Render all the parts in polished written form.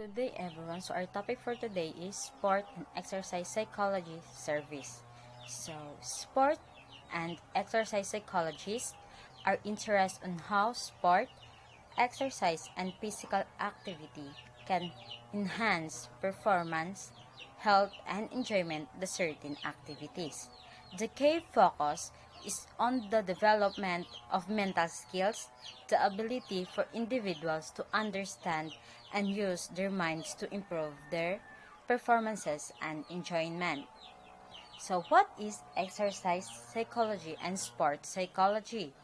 Good day everyone. So our topic for today is sport and exercise psychology service. So sport and exercise psychologists are interested in how sport, exercise and physical activity can enhance performance, health and enjoyment of certain activities. The key focus is on the development of mental skills, the ability for individuals to understand and use their minds to improve their performances and enjoyment. So, what is exercise psychology and sports psychology?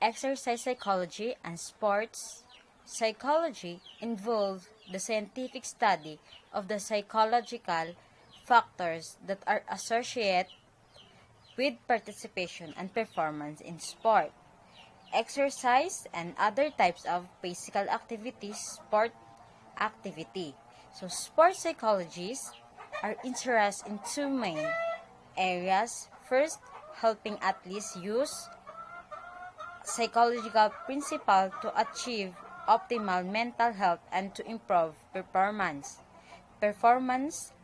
Exercise psychology and sports psychology involve the scientific study of the psychological factors that are associated with participation and performance in sport, exercise, and other types of physical activities, sport activity. So, sports psychologists are interested in two main areas. First, helping athletes use psychological principles to achieve optimal mental health and to improve performance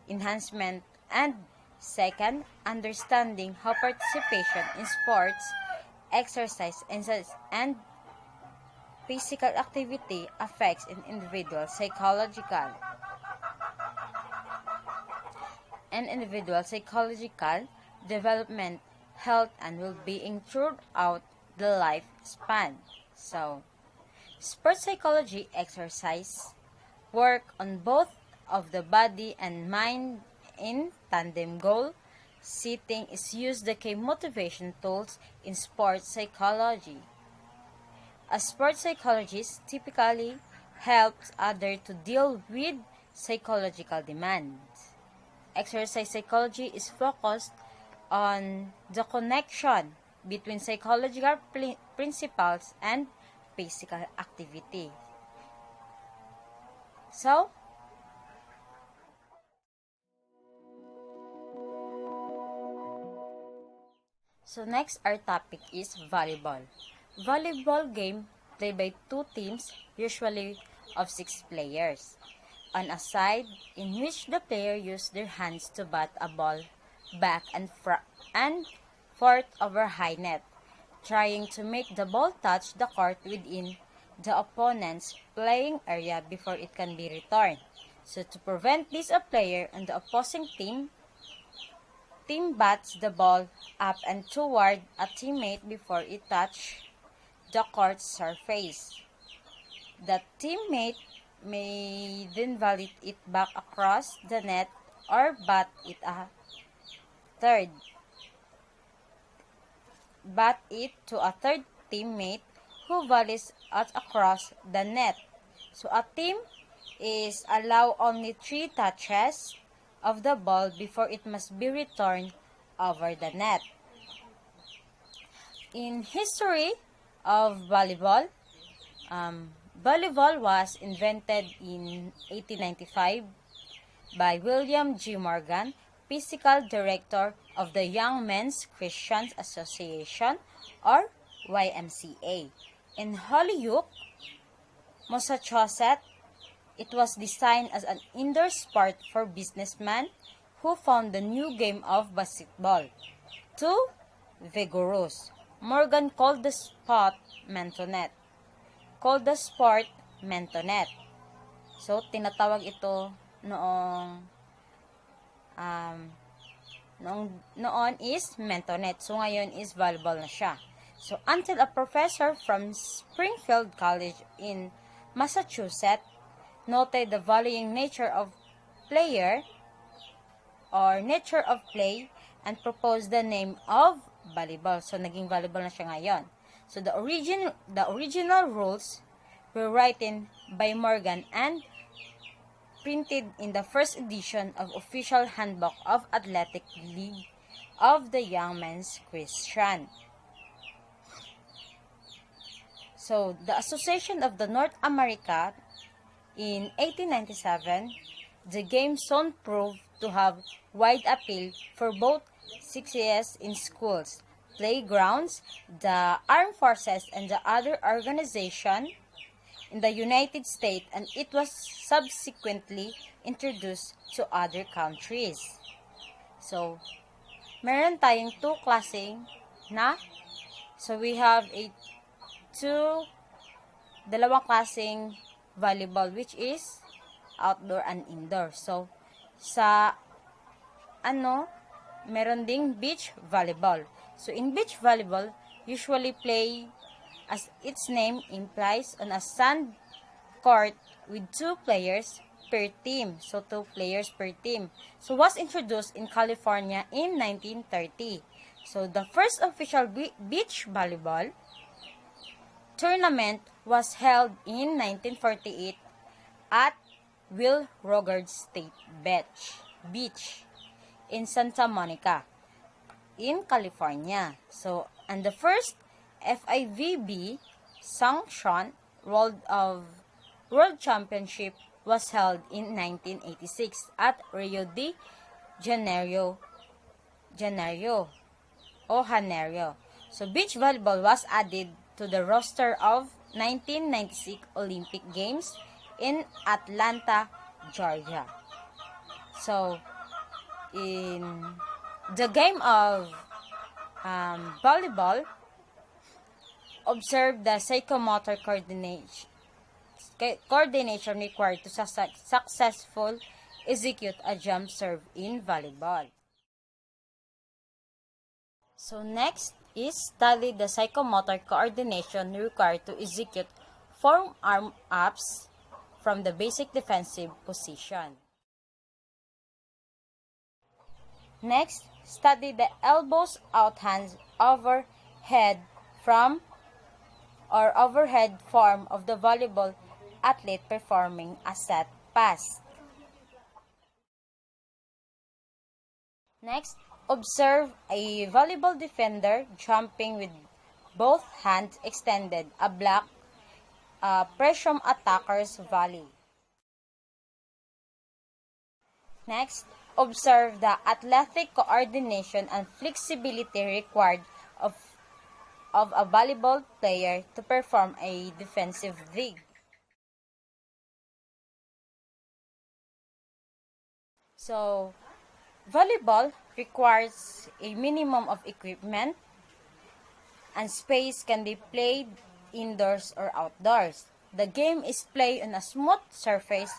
enhancement, and second, understanding how participation in sports, exercise, and physical activity affects an individual's psychological development, health, and well-being throughout the lifespan. So, sports psychology exercise work on both of the body and mind in tandem goal setting is used the key motivation tools in sports psychology. A sports psychologist typically helps others to deal with psychological demands. Exercise psychology is focused on the connection between psychological principles and physical activity. So, next our topic is volleyball. Volleyball game played by two teams, usually of 6 players, on a side in which the player use their hands to bat a ball back and forth over high net, trying to make the ball touch the court within the opponent's playing area before it can be returned. So to prevent this, a player on the opposing team bats the ball up and toward a teammate before it touches the court's surface. The teammate may then volley it back across the net or bat it to a third teammate who volleys it across the net. So a team is allowed only 3 touches of the ball before it must be returned over the net. In history of volleyball, volleyball was invented in 1895 by William G. Morgan, physical director of the Young Men's Christian Association or YMCA. In Holyoke, Massachusetts, it was designed as an indoor sport for businessmen who found the new game of basketball too vigorous. Morgan called the sport mentonet. So, tinatawag ito noon is mentonet. So, ngayon is volleyball na siya. So, until a professor from Springfield College in Massachusetts noted the volleying nature of play and proposed the name of volleyball. So, naging volleyball na siya ngayon. So, the original rules were written by Morgan and printed in the first edition of Official Handbook of Athletic League of the Young Men's Christian. So, the Association of the North America in 1897, the game soon proved to have wide appeal for both success in schools, playgrounds, the armed forces, and the other organizations in the United States and it was subsequently introduced to other countries. So, meron tayong two klaseng na. So, we have dalawang klaseng volleyball which is outdoor and indoor. So, sa meron ding beach volleyball. So, in beach volleyball, usually play, as its name implies, on a sand court with 2 players per team. So, 2 players per team. So, was introduced in California in 1930. So, the first official beach volleyball tournament was held in 1948 at Will Rogers State Beach in Santa Monica, in California. So, and the first FIVB sanctioned World Championship was held in 1986 at Rio de Janeiro. So, beach volleyball was added to the roster of 1996 Olympic Games in Atlanta, Georgia. So, in the game of volleyball, observe the psychomotor coordination required to successful execute a jump serve in volleyball. So next is study the psychomotor coordination required to execute forearm ups from the basic defensive position. Next, study the elbows out hands overhead form of the volleyball athlete performing a set pass. Next, observe a volleyball defender jumping with both hands extended, a block pressure attacker's volley. Next, observe the athletic coordination and flexibility required of a volleyball player to perform a defensive dig. So, volleyball requires a minimum of equipment, and space can be played indoors or outdoors. The game is played on a smooth surface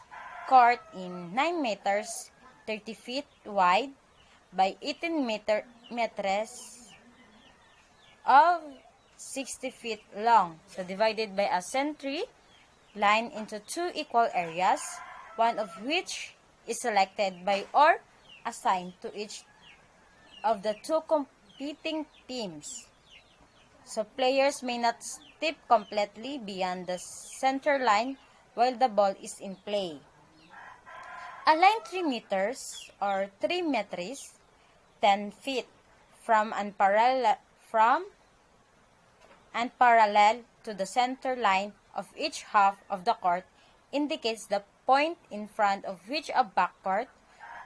court in 9 meters, 30 feet wide by 18 meters of 60 feet long. So, divided by a century line into 2 equal areas, one of which is selected by or assigned to each of the 2 competing teams. So, players may not step completely beyond the center line while the ball is in play. A line 3 meters or 3 meters, 10 feet from and parallel to the center line of each half of the court indicates the point in front of which a backcourt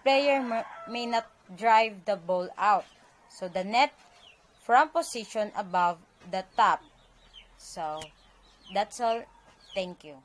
player may not drive the ball out. So, the net from position above the top. So, that's all. Thank you.